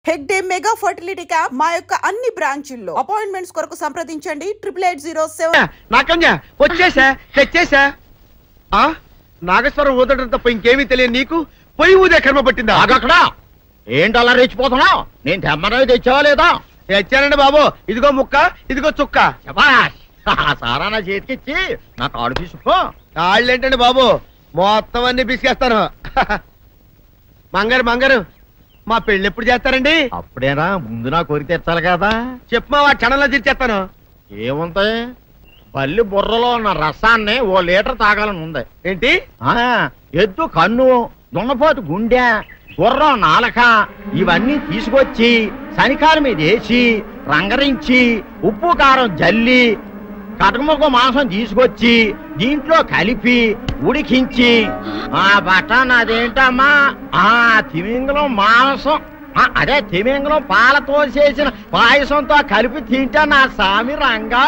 Hegde mega fertility camp మా యొక్క అన్ని బ్రాంచుల్లో అపాయింట్మెంట్స్ కొరకు సంప్రదించండి 8807. నాకన్యా వచ్చేసా తెచ్చేసా. నాగేశ్వరం ఊదడం తప్ప ఇంకేమీ తెలియదు నీకు. పొయ్యి ఊదే కర్మ పట్టిందా? అక్కడ ఏంటి అలా రెచ్చిపోతున్నావు? నేను తెమ్మనవి తెచ్చావా లేదా? తెచ్చానండి బాబు. ఇదిగో ముక్క, ఇదిగో చుక్క. సారా నా చేతికిచ్చి నా కాడు తీసుకో. కాళ్ళేంటండి బాబు, మొత్తం అన్ని పిసికేస్తాను. మంగారు మంగారు, మా పెళ్ళి ఎప్పుడు చేస్తారండి? అప్పుడేనా, ముందు నా కోరిక తెచ్చాలి కదా. చెప్పు మా క్షణంలో తీర్చేస్తాను. ఏముంటాయి, బల్లి బుర్రలో ఉన్న రసాన్ని 1 లీటర్ తాగాలని ఉంది. ఏంటి? ఎద్దు కన్ను, దున్నపోతు గుండె, గుర్రం నాలక ఇవన్నీ తీసుకొచ్చి శనికాల మీద వేసి రంగరించి ఉప్పు కారం జల్లి కటకముక్క మాంసం తీసుకొచ్చి దీంట్లో కలిపి ఉడికించి బటన్ అదేంటమ్మా తిమింగలం మాంసం, అదే తిమింగలం పాలతో చేసిన పాయసంతో కలిపి తింటా నా సామి రంగా.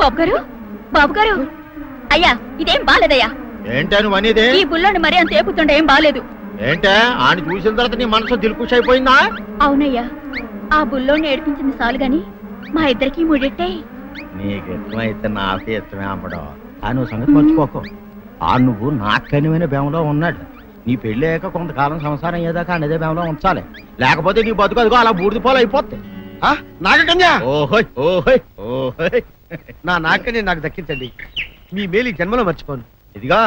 బాబు గారు అయ్యా, ఇదేం బాలేదయ్యా. ఏంటని అనేది? ఈ బుల్లోని మరీ అంత ఏపుతుండే ఏం బాలేదు. ఏంటే ఆయన చూసిన తర్వాత నీ మనసు దిల్కుష్ అయిపోయిందా? అవునయ్యా, ఆ బుల్లోని ఏడిపించింది చాలు గాని మా ఇద్దరికి ముడిట్టే. నీకు ఇష్టమైతే నాకే ఇష్టమే అమ్మడం. నువ్వు సంగతి మర్చిపోకు. నువ్వు నాకు కనివైన బేమలో ఉన్నాడు. నీ పెళ్లి అయ్యాక కొంతకాలం సంసారం ఏదాకా అనేదే బేమలో ఉంచాలి, లేకపోతే నీ బతుకు అదిగో అలా బూడిదిపోలు అయిపోతాయి. నాగకన్యా, ఓహోయ్ ఓహోయ్ ఓహోయ్, నా నాగకన్య నాకు దక్కించండి. మీ మేలు జన్మలో మర్చిపోను. ఇదిగా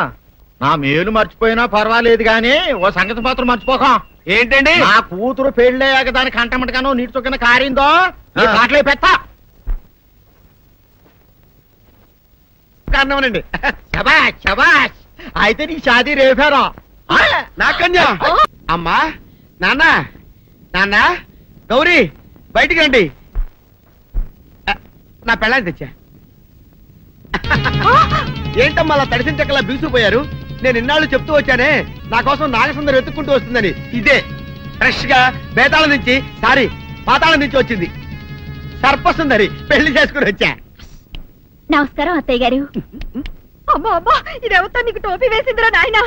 నా మేలు మర్చిపోయినా పర్వాలేదు గాని ఓ సంగతి మాత్రం మర్చిపోక. ఏంటండి? నా కూతురు పెళ్ళయ్యాక దానికి కంటమటగానో నీటి చొక్కన కారిందో కాట్లే పెట్ట కారణమనండి. శబాష్ శబాష్, అయితే నీ షాదీ రేపారా? నాకన్యా, అమ్మా, నాన్న, నాన్న, గౌరీ బయటికి రండి. నా పెళ్ళాన్ని తెచ్చా. ఏంటమ్మా అలా తడిసిన చెక్కలా బిగుసిపోయారు? నేను ఇన్నాళ్ళు చెప్తూ వచ్చానే నా కోసం నాగసుందరం వెతుక్కుంటూ వస్తుందని. ఇదే ఫ్రెష్ గా బేతాళం నుంచి పాతాళం నుంచి వచ్చింది సర్పసుందరి. పెళ్లి చేసుకుని వచ్చా. నమస్కారం అత్తయ్య గారు. అమ్మా అమ్మా, ఇదేవతా నీకు టోపీ వేసిందిరా నాయన.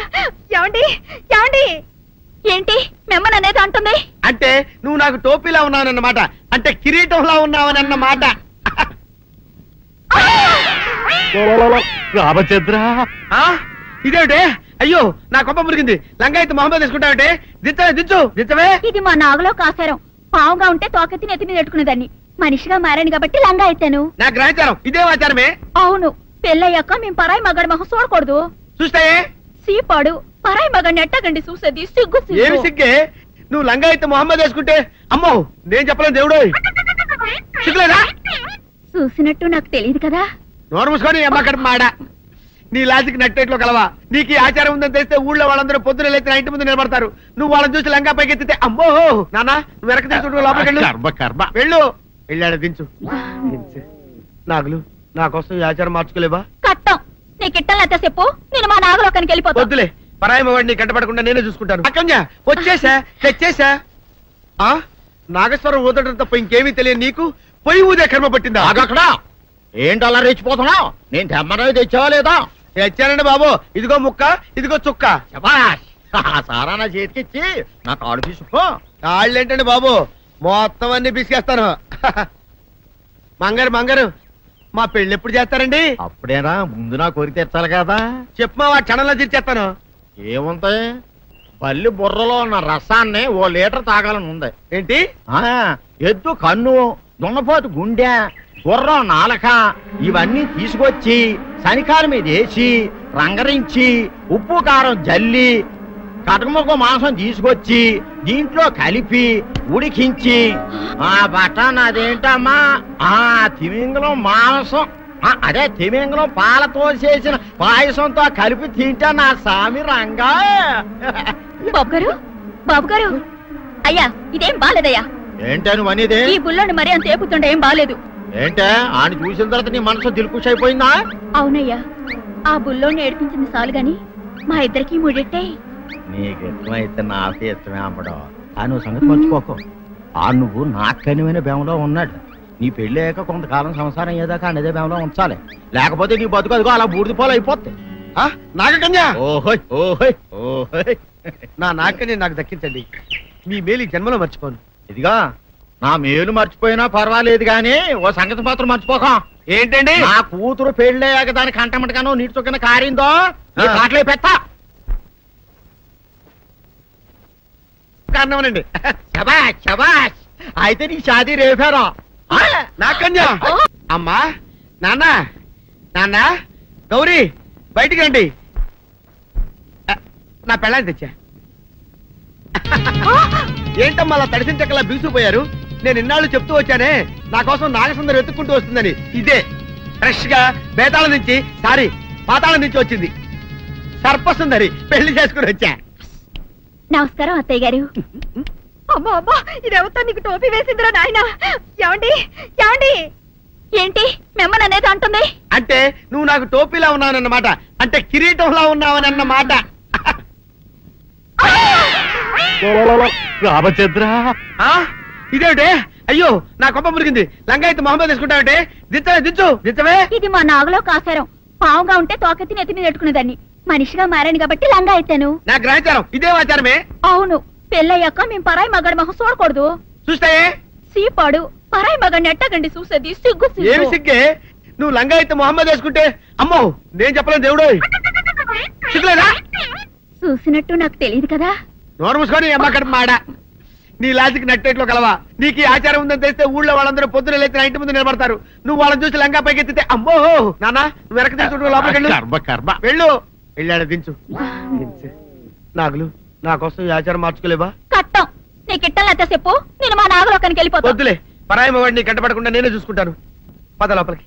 ఏమండి ఏమండి, ఏంటి మిమ్మల్ని అనేది అంటుంది? అంటే నువ్వు నాకు టోపీలా ఉన్నావనన్నమాట, అంటే కిరీటంలా ఉన్నావని అన్నమాట. రామచంద్ర, ఇదేమిటే? అయ్యో నా కొప్ప మురిగింది. లంగా అయితే మొహమ్మద్ తీసుకుంటావంటే? దించవే, దించవే. ఇది మా నాగలో కాసారం. పావుగా ఉంటే తోకెత్తి నెత్తి మీద పెట్టుకునేదాన్ని. మనిషిగా మారాను కాబట్టి లంగా అయితాను. నా గ్రహచారం ఇదే ఆచారమే. అవును, పెళ్ళయ్యాక మేము పరాయి మగాడి మొహం చూడకూడదు. చూస్తాయే సీపాడు పరాయి మగాడిని ఎట్టగండి చూసేది. సిగ్గు ఏమి సిగ్గే? నువ్వు లంగా అయితే మొహమ్మద్ వేసుకుంటే అమ్మో నేను చెప్పలేను దేవుడు. సిగ్గులేదా? చూసినట్టు నాకు తెలియదు కదా. నోరు మూసుకొని అమ్మక్కడ మాడ. నీ లాజిక్ నట్టేట్లో కలవా? నీకు ఈ ఆచారం ఉందని తెలిస్తే ఊళ్ళో వాళ్ళందరూ పొద్దున లేచి నా ఇంటి ముందు నిలబడతారు. నువ్వు వాళ్ళని చూసి లంగా పైకి ఎత్తితే అమ్మో నాన్న నువ్వు వెనక తీసుకుంటూ లోపలికి వెళ్ళు. వెళ్ళాడు దించు. నాగులు నా కోసం ఈ ఆచారం మార్చుకోలేవా? కట్టం నీకు ఇట్టలేతే చెప్పు, నేను మా నాగలోకానికి వెళ్ళిపోతా. వద్దులే, పరాయి మగాడిని కంటపడకుండా నేనే చూసుకుంటాను. అక్కయ్య వచ్చేసా తెచ్చేసా. నాగేశ్వరం ఊదడం తప్ప ఇంకేమీ తెలియదు నీకు. పొయ్యి ఊదే కర్మ పట్టిందా? అక్కడ ఏంటి అలా రెచ్చిపోతున్నావు? నేను తెమ్మనవి తెచ్చావా లేదా? తెచ్చానండి బాబు. ఇదిగో ముక్క, ఇదిగో చుక్క. సారా నా చేతికిచ్చి నా కాడు తీసుకో. కాళ్ళేంటండి బాబు, మొత్తం అన్ని పిసికేస్తాను. మంగారు మంగారు, మా పెళ్ళి ఎప్పుడు చేస్తారండి? అప్పుడేనా, ముందు నా కోరిక తెచ్చాలి కదా. చెప్పు మా క్షణంలో తీర్చేస్తాను. ఏముంటాయి, బల్లి బుర్రలో ఉన్న రసాన్ని 1 లీటర్ తాగాలని ఉంది. ఏంటి? ఎద్దు కన్ను, దున్నపోతు గుండె, గుర్రం నాలక ఇవన్నీ తీసుకొచ్చి శనికాల మీద వేసి రంగరించి ఉప్పు కారం జల్లి కటకముక్క మాంసం తీసుకొచ్చి దీంట్లో కలిపి ఉడికించి బటన్ అదేంటమ్మా తిమింగలం మాంసం, అదే తిమింగలం పాలతో చేసిన పాయసంతో కలిపి తింటా నా సామి రంగా. బాబు గారు అయ్యా, ఇదేం బాలేదయ్యా. ఏంటని అనేది? ఈ బుల్లోని మరీ అంత ఏపుతుండే ఏం బాలేదు. ఏంటే ఆయన చూసిన తర్వాత నీ మనసు దిల్కుష్ అయిపోయిందా? అవునయ్యా, ఆ బుల్లోని ఏడిపించింది చాలు గాని మా ఇద్దరికి ముడిట్టే. నీకు ఇష్టమైతే నాకే ఇష్టమే అమ్మడం. నువ్వు సంగతి మర్చిపోకు. నువ్వు నాకు కనివైన బేమలో ఉన్నాడు. నీ పెళ్లి అయ్యాక కొంతకాలం సంసారం ఏదాకా అనేదే బేమలో ఉంచాలి, లేకపోతే నీ బతుకు అదిగో అలా బూడిదిపోలు అయిపోతాయి. నాగకన్యా, ఓహోయ్ ఓహోయ్ ఓహోయ్, నా నాగకన్య నాకు దక్కించండి. మీ మేలు ఈ జన్మలో మర్చిపోను. ఇదిగా నా మేలు మర్చిపోయినా పర్వాలేదు గాని ఓ సంగతి మాత్రం మర్చిపోకం. ఏంటండి? నా కూతురు పెళ్ళయ్యాక దాని కంటమటగానో నీటి చొక్కన కారిందో కాట్లే పెట్ట కారణమనండి. శబాష్ శబాష్. అయితే నీ షాదీ రేపారా? నా కన్యా. అమ్మా, నాన్న, నాన్న, గౌరీ బయటికి రండి. నా పెళ్ళాన్ని తెచ్చా. ఏంటమ్మా అలా తడిసిన చెక్కలా బిగుసిపోయారు? నేను ఇన్నాళ్ళు చెప్తూ వచ్చానే నా కోసం నాగసుందరం వెతుక్కుంటూ వస్తుందని. ఇదే ఫ్రెష్ గా బేతాళం నుంచి పాతాళం నుంచి వచ్చింది సర్పసుందరి. పెళ్లి చేసుకుని వచ్చా. నమస్కారం అత్తయ్య గారు. అమ్మా అమ్మా, ఇదేవతా నీకు టోపీ వేసిందిరా నాయన. ఏమండి ఏమండి? ఏంటి మిమ్మల్ని అనేది అంటుంది? అంటే నువ్వు నాకు టోపీలా ఉన్నావనన్నమాట. అంటే కిరీటంలా ఉన్నావనన్నమాట. రామచంద్ర, ఇదేమిటే? అయ్యో, నా కొప్ప మురిగింది. లంగాయత్ మొహమ్మద్ తీసుకుంటావంటే దించవే. ఇది మా నాగులో కాసారం. పావుగా ఉంటే తోకెత్తి నెత్తి మీద పెట్టుకునేదాన్ని. మనిషిగా మారాను కాబట్టి లంగా అయితాను. నా గ్రహచారం ఇదే ఆచారమే. అవును, పెళ్ళయ్యాక మేము పరాయి మగాడి మొహం చూడకూడదు. చూస్తాయే సీపాడు పరాయి మగాడిని ఎట్టగండి చూసేది. సిగ్గు ఏమి సిగ్గే? నువ్వు లంగాయత్ మొహమ్మద్ వేసుకుంటే అమ్మో నేను చెప్పలేను దేవుడు. సిగ్గులేదా? చూసినట్టు నాకు తెలియదు కదా. నోరు మూసుకొని అమ్మకడ మాడ. నీ లాజిక్ నట్టేట్లో కలవా? నీకు ఈ ఆచారం ఉందని తెలిస్తే ఊళ్ళో వాళ్ళందరూ పొద్దున లేచిన ఇంటి ముందు నిలబడతారు. నువ్వు వాళ్ళని చూసి లంగా పైకి ఎత్తితే అమ్మో నాన్న నువ్వు వెనక తీసుకుంటూ లోపలికి వెళ్ళు. వెళ్ళాడు దించు. నాగులు, నా కోసం ఈ ఆచారం మార్చుకోలేవా? కట్టం నీకు ఇట్టలేత చెప్పు. నేను మా నాగలోకానికి వెళ్ళిపోతా. వద్దులే, పరాయి వాడిని కంటపడకుండా నేనే చూసుకుంటాను. పద లోపలికి.